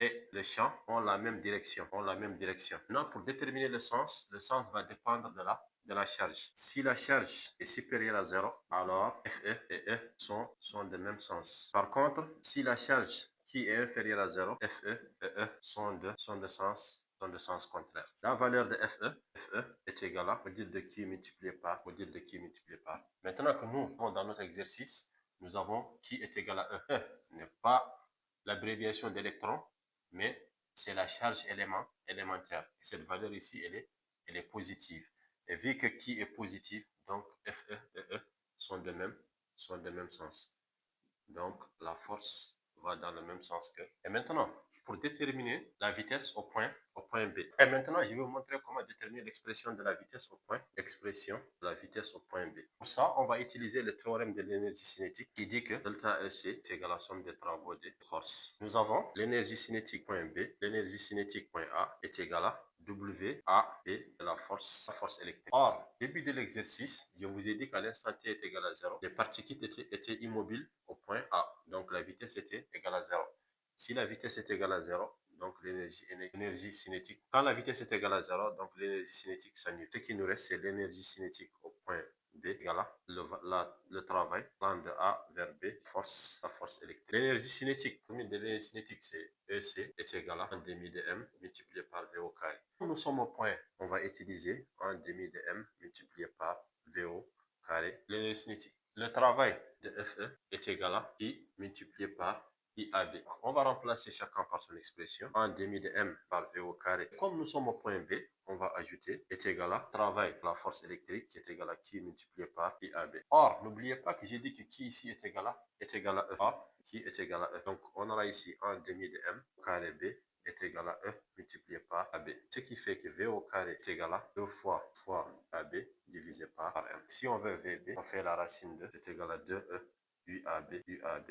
et le champ ont la même direction, Maintenant, pour déterminer le sens va dépendre de la charge. Si la charge est supérieure à 0, alors FE et E sont de même sens. Par contre, si la charge qui est inférieure à 0, FE et E sont de sens contraire. La valeur de FE est égale à module de Q multiplié par module de Q multiplié par. Maintenant que nous avons dans notre exercice, nous avons Q est égal à E. E n'est pas l'abréviation d'électron, mais c'est la charge élémentaire. Et cette valeur ici, elle est positive. Et vu que Q est positif, donc FE et E sont de même sens. Donc, la force va dans le même sens que. Et maintenant, pour déterminer la vitesse au point B. Et maintenant, je vais vous montrer comment déterminer l'expression de la vitesse au point B. Pour ça, on va utiliser le théorème de l'énergie cinétique qui dit que delta EC est égal à la somme des travaux des forces. Nous avons l'énergie cinétique point B, l'énergie cinétique point A est égale à WAB de la force électrique. Or, début de l'exercice, je vous ai dit qu'à l'instant t est égal à 0, les particules étaient immobiles au point A. Donc, la vitesse était égale à 0. Si la vitesse est égale à 0, donc l'énergie cinétique, quand la vitesse est égale à 0, donc l'énergie cinétique s'annule. Ce qui nous reste, c'est l'énergie cinétique au point B égale à le travail, plan de A vers B, la force électrique. L'énergie cinétique, la formule de l'énergie cinétique, c'est EC est égal à 1 demi de M multiplié par V au carré. Quand nous sommes au point, on va utiliser 1 demi de M multiplié par V au carré. L'énergie cinétique. Le travail de FE est égal à I multiplié par IAB. On va remplacer chacun par son expression. 1 demi de M par V au carré. Comme nous sommes au point B, on va ajouter est égal à travail, la force électrique qui est égal à Q multiplié par IAB. Or, n'oubliez pas que j'ai dit que Q ici est égal à E. Or, Q est égal à E. Donc, on aura ici 1 demi de M carré B est égal à E multiplié par AB. Ce qui fait que V au carré est égal à 2 fois AB divisé par M. Si on veut VB, on fait la racine de, c'est égal à 2E UAB